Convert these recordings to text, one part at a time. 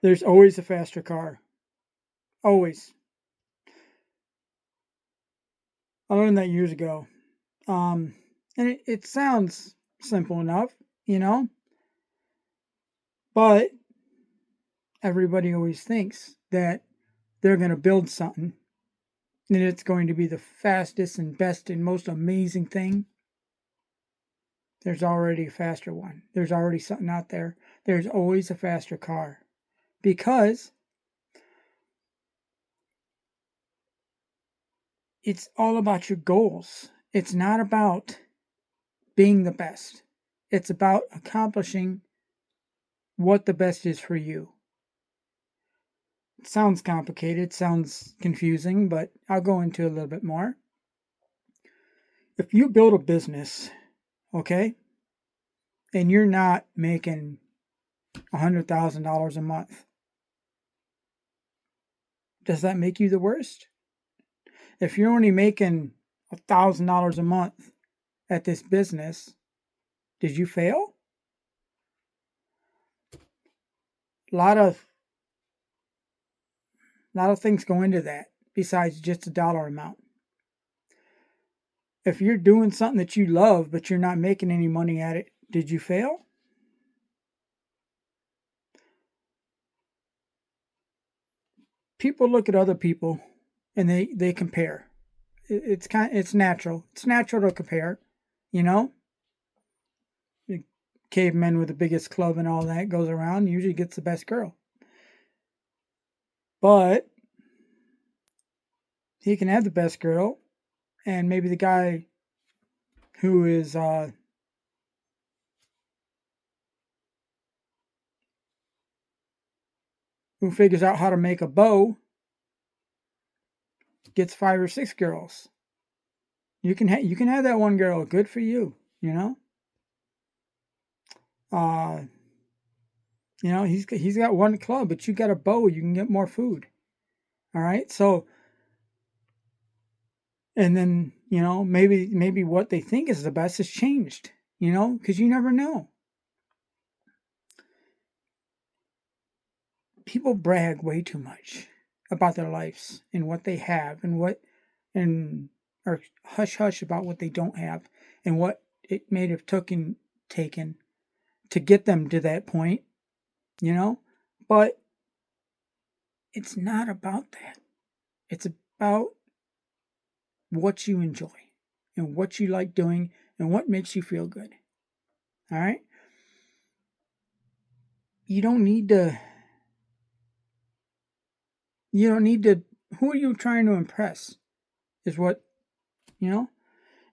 There's always a faster car. Always. I learned that years ago. Um, and it sounds simple enough, you know, but everybody always thinks that they're going to build something and it's going to be the fastest and best and most amazing thing. There's already a faster one. There's already something out there. There's always a faster car because it's all about your goals. It's not about being the best, it's about accomplishing what the best is for you. It sounds complicated, sounds confusing, but I'll go into a little bit more. If you build a business, okay, and you're not making $100,000 a month, does that make you the worst? If you're only making $1,000 a month at this business, did you fail? A lot of things go into that besides just a dollar amount. If you're doing something that you love but you're not making any money at it, did you fail? People look at other people and they compare. It's natural. It's natural to compare, you know? The caveman with the biggest club and all that goes around usually gets the best girl. But he can have the best girl and maybe the guy who is who figures out how to make a bow gets 5 or 6 girls. You can have that one girl. Good for you. You know. Uh, he's got one club, but you got a bow. You can get more food. All right. So, and then maybe what they think is the best has changed. You know, because you never know. People brag way too much about their lives and what they have and or hush hush about what they don't have and what it may have taken to get them to that point, you know? But it's not about that. It's about what you enjoy and what you like doing and what makes you feel good. All right? You don't need to who are you trying to impress? Is what, you know?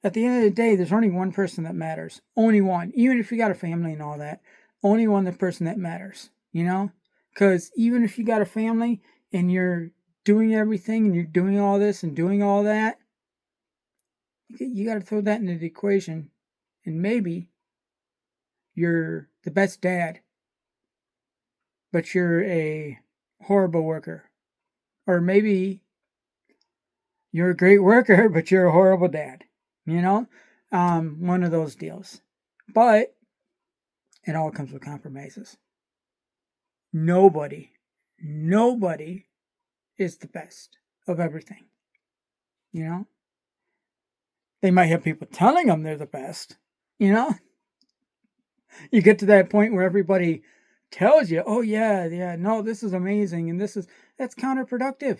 At the end of the day, there's only one person that matters. Only one. Even if you got a family and all that, only one person that matters, you know? Because even if you got a family and you're doing everything and you're doing all this and doing all that, you got to throw that into the equation. And maybe you're the best dad, but you're a horrible worker. Or maybe you're a great worker, but you're a horrible dad, you know? One of those deals. But it all comes with compromises. Nobody is the best of everything. You know? They might have people telling them they're the best. You know? You get to that point where everybody tells you, oh, yeah, no, this is amazing. And that's counterproductive.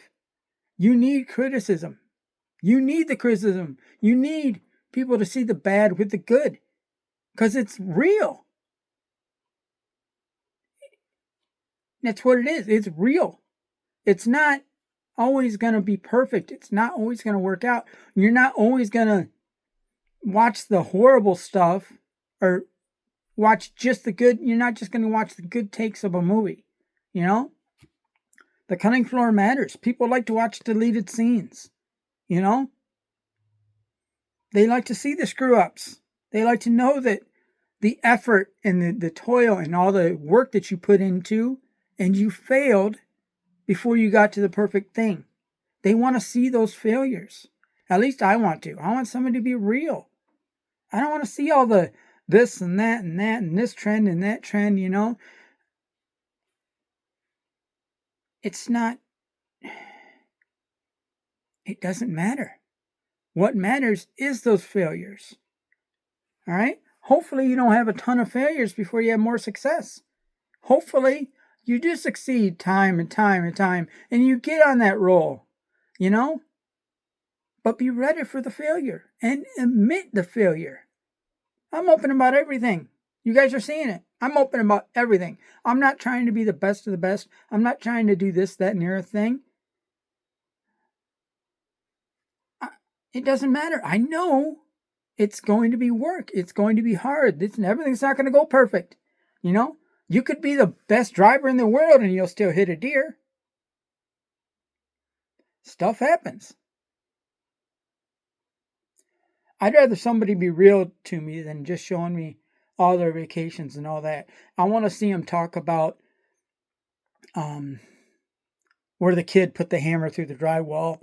You need criticism. You need the criticism. You need people to see the bad with the good because it's real. That's what it is. It's real. It's not always going to be perfect. It's not always going to work out. You're not always going to watch the horrible stuff or watch just the good. You're not just going to watch the good takes of a movie. You know? The cutting floor matters. People like to watch deleted scenes. You know? They like to see the screw ups. They like to know that the effort and the toil and all the work that you put into and you failed before you got to the perfect thing. They want to see those failures. At least I want to. I want somebody to be real. I don't want to see all the this and that and that and this trend and that trend, you know. it's not, it doesn't matter. What matters is those failures. All right? Hopefully, you don't have a ton of failures before you have more success. Hopefully, you do succeed time and time and time, and you get on that roll, you know? But be ready for the failure and admit the failure. I'm open about everything. You guys are seeing it. I'm open about everything. I'm not trying to be the best of the best. I'm not trying to do this, that, and the other thing. It doesn't matter. I know it's going to be work. It's going to be hard. Everything's not going to go perfect. You know, you could be the best driver in the world and you'll still hit a deer. Stuff happens. I'd rather somebody be real to me than just showing me all their vacations and all that. I want to see them talk about where the kid put the hammer through the drywall,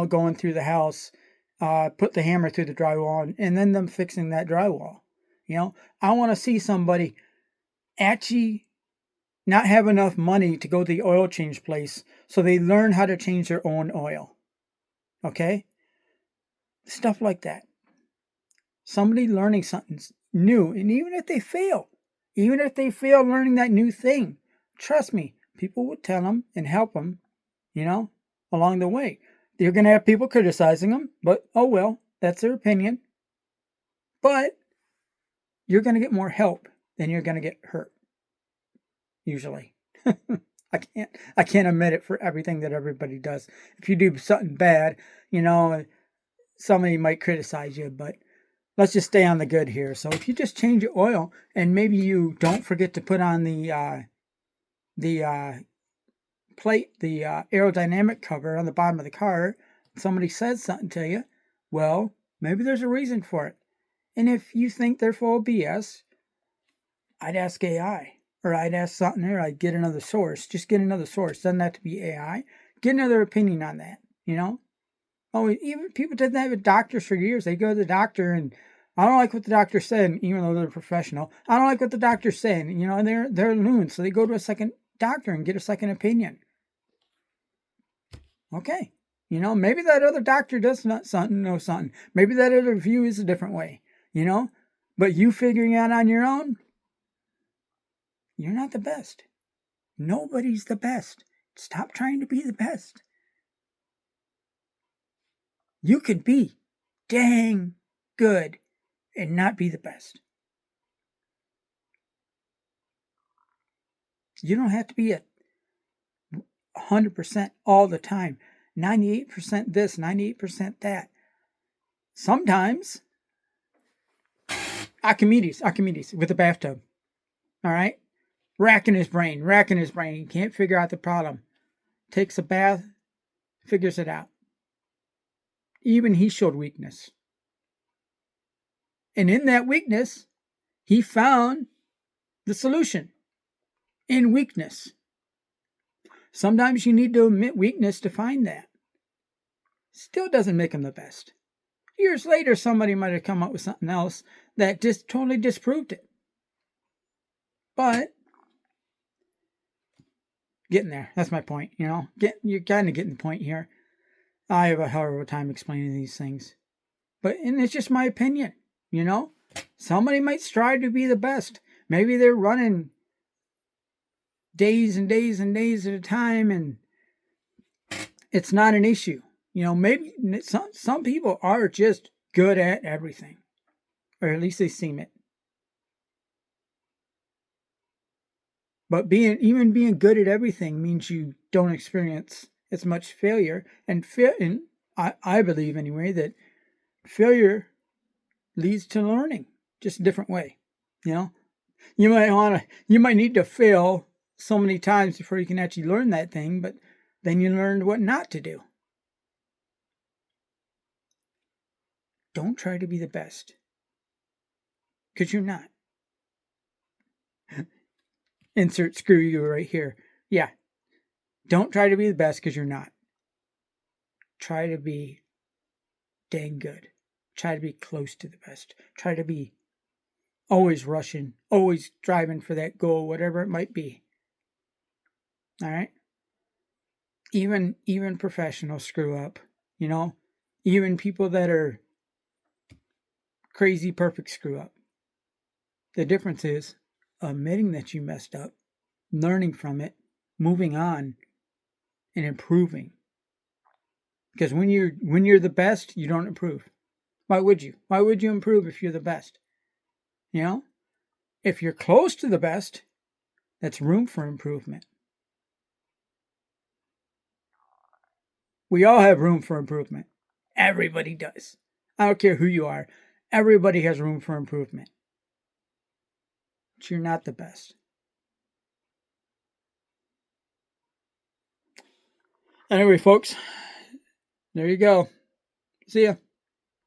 going through the house, put the hammer through the drywall, and then them fixing that drywall. I want to see somebody actually not have enough money to go to the oil change place, so they learn how to change their own oil. Okay? Stuff like that. Somebody learning something new, and even if they fail learning that new thing, trust me, people will tell them and help them, along the way. You're going to have people criticizing them, but oh well, that's their opinion. But you're going to get more help than you're going to get hurt. Usually. I can't admit it for everything that everybody does. If you do something bad, somebody might criticize you, but let's just stay on the good here. So if you just change your oil and maybe you don't forget to put on the plate, the aerodynamic cover on the bottom of the car, somebody says something to you, well, maybe there's a reason for it. And if you think they're full of BS, I'd ask AI, or I'd ask something there, I'd get another source. Just get another source. Doesn't have to be AI. Get another opinion on that, Oh, even people did that with doctors for years. They go to the doctor and I don't like what the doctor said, even though they're a professional. I don't like what the doctor's saying, and they're loons. So they go to a second doctor and get a second opinion. Okay. Maybe that other doctor does know something. Maybe that other view is a different way, But you figuring out on your own, you're not the best. Nobody's the best. Stop trying to be the best. You could be dang good and not be the best. You don't have to be at 100% all the time. 98% this, 98% that. Sometimes, Archimedes with a bathtub. All right? Racking his brain. He can't figure out the problem. Takes a bath, figures it out. Even he showed weakness. And in that weakness, he found the solution in weakness. Sometimes you need to admit weakness to find that. Still doesn't make him the best. Years later, somebody might have come up with something else that just totally disproved it. But getting there. That's my point, You're kind of getting the point here. I have a hell of a time explaining these things. And it's just my opinion, Somebody might strive to be the best. Maybe they're running days and days and days at a time and it's not an issue. Maybe some people are just good at everything. Or at least they seem it. But being good at everything means you don't experience as much failure. And I believe anyway that failure leads to learning, just a different way. You might need to fail so many times before you can actually learn that thing, but then you learn what not to do. Don't try to be the best, because you're not. Insert screw you right here. Yeah. Don't try to be the best because you're not. Try to be dang good. Try to be close to the best. Try to be always rushing, always driving for that goal, whatever it might be. All right? Even professionals screw up, you know? Even people that are crazy perfect screw up. The difference is admitting that you messed up, learning from it, moving on, and improving. Because when you're the best, you don't improve. Why would you? Why would you improve if you're the best? You know? If you're close to the best, that's room for improvement. We all have room for improvement. Everybody does. I don't care who you are. Everybody has room for improvement. But you're not the best. Anyway, folks, there you go. See ya.